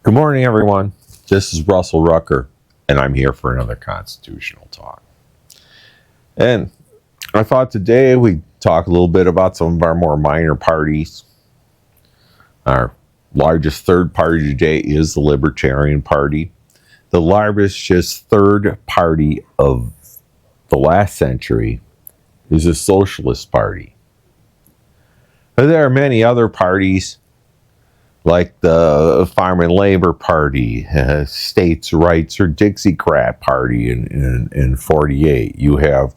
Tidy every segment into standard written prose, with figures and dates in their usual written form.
Good morning, everyone. This is Russell Rucker, and I'm here for another constitutional talk. And I thought today we'd talk a little bit about some of our more minor parties. Our largest third party today is the Libertarian Party. The largest third party of the last century is the Socialist Party. There are many other parties like the Farm and Labor Party, States' Rights or Dixiecrat Party in 48. You have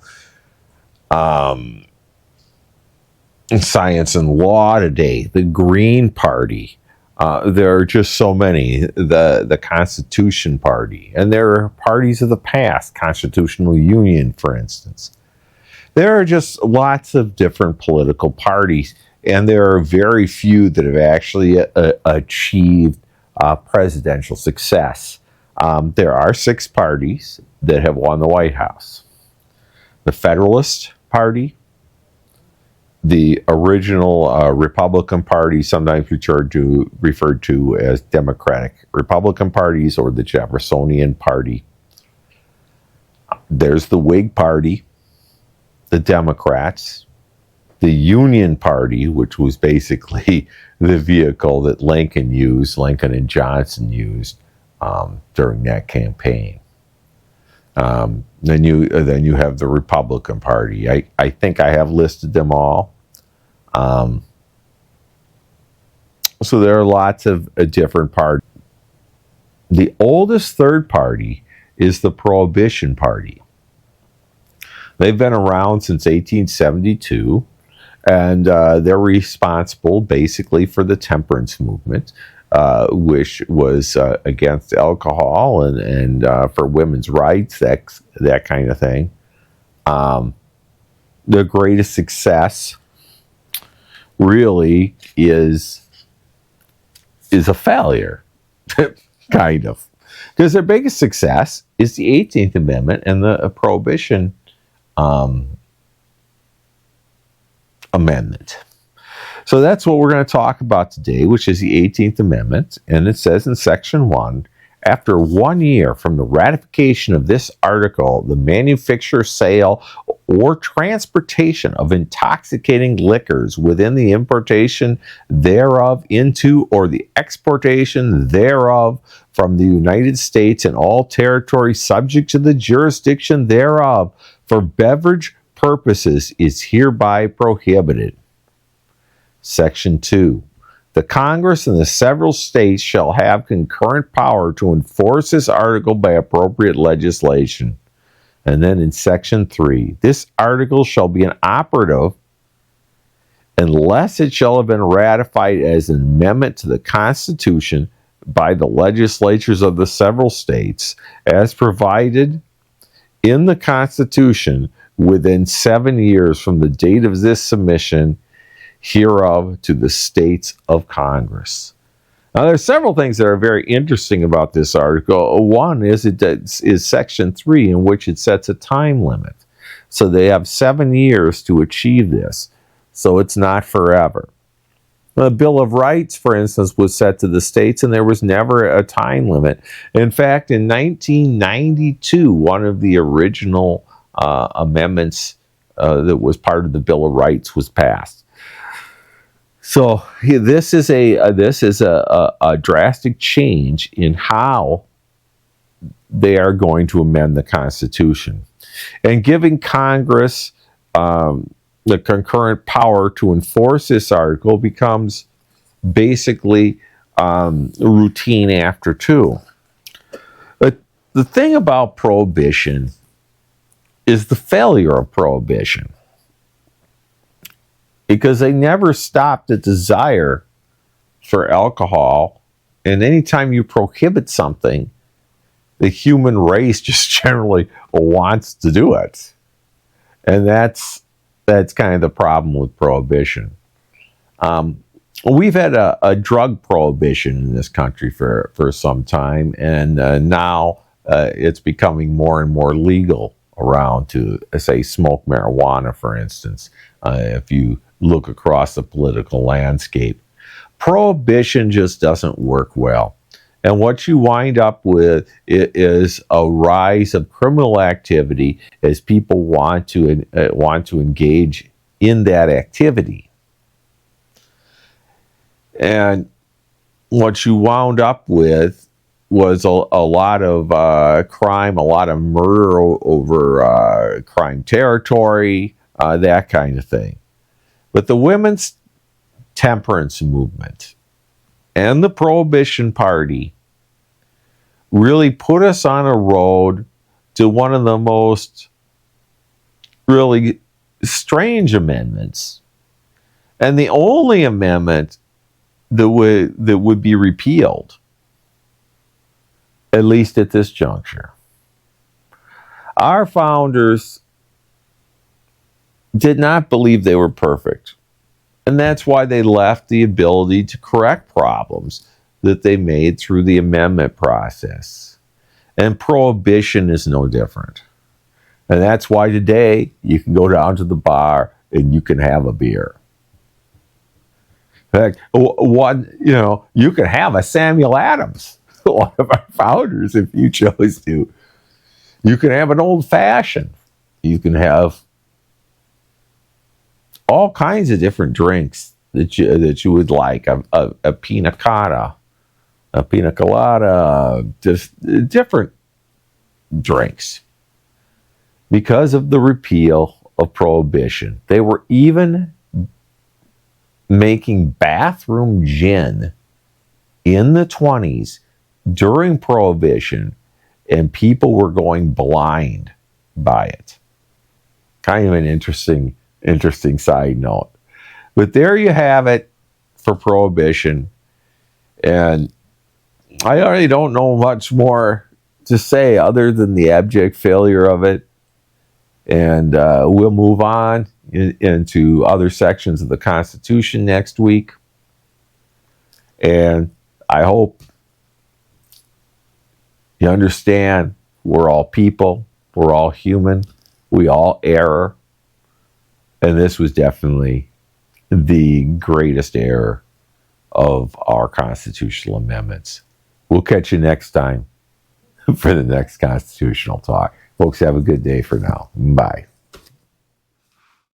Science and Law today, the Green Party. There are just so many. The Constitution Party. And there are parties of the past, Constitutional Union, for instance. There are just lots of different political parties. And there are very few that have actually achieved presidential success. There are 6 parties that have won the White House. The Federalist Party, the original Republican Party, sometimes referred to as Democratic Republican parties, or the Jeffersonian Party. There's the Whig Party, the Democrats, the Union Party, which was basically the vehicle that Lincoln and Johnson used during that campaign. Then you have the Republican Party. I think I have listed them all. So there are lots of different parties. The oldest third party is the Prohibition Party. They've been around since 1872. And they're responsible basically for the temperance movement, which was against alcohol and for women's rights, that kind of thing. The greatest success really is a failure, kind of. Because their biggest success is the 18th Amendment and the Prohibition Amendment. So that's what we're going to talk about today, which is the 18th Amendment. And it says in Section 1, after 1 year from the ratification of this article, the manufacture, sale, or transportation of intoxicating liquors within the importation thereof into or the exportation thereof from the United States and all territories subject to the jurisdiction thereof for beverage purposes is hereby prohibited. Section 2. The Congress and the several states shall have concurrent power to enforce this article by appropriate legislation. And then in Section 3, this article shall be inoperative unless it shall have been ratified as an amendment to the Constitution by the legislatures of the several states as provided in the Constitution within 7 years from the date of this submission hereof to the states of Congress. Now, there are several things that are very interesting about this article. One is Section 3, in which it sets a time limit. So they have 7 years to achieve this. So it's not forever. The Bill of Rights, for instance, was set to the states, and there was never a time limit. In fact, in 1992, one of the original amendments that was part of the Bill of Rights was passed. So this is a drastic change in how they are going to amend the Constitution, and giving Congress the concurrent power to enforce this article becomes basically routine after 2. But the thing about Prohibition is the failure of Prohibition, because they never stopped the desire for alcohol. And anytime you prohibit something, the human race just generally wants to do it. And that's kind of the problem with Prohibition. We've had a drug prohibition in this country for some time, and now it's becoming more and more legal around to, say, smoke marijuana, for instance, if you look across the political landscape. Prohibition just doesn't work well. And what you wind up with is a rise of criminal activity as people want to engage in that activity. And what you wound up with was a lot of crime, a lot of murder over crime territory, that kind of thing. But the women's temperance movement and the Prohibition Party really put us on a road to one of the most really strange amendments, and the only amendment that would be repealed, at least at this juncture. Our founders did not believe they were perfect, and that's why they left the ability to correct problems that they made through the amendment process. And prohibition is no different. And that's why today you can go down to the bar and you can have a beer. In fact, you can have a Samuel Adams, one of our founders, if you chose to. You can have an old fashioned. You can have all kinds of different drinks that you would like. A pina colada, just different drinks. Because of the repeal of prohibition, they were even making bathroom gin in the 1920s during prohibition, and people were going blind by it. Kind of an interesting side note. But there you have it for prohibition. And I already don't know much more to say other than the abject failure of it. And we'll move on into other sections of the Constitution next week. And I hope you understand we're all people, we're all human, we all err. And this was definitely the greatest error of our constitutional amendments. We'll catch you next time for the next constitutional talk. Folks, have a good day for now. Bye.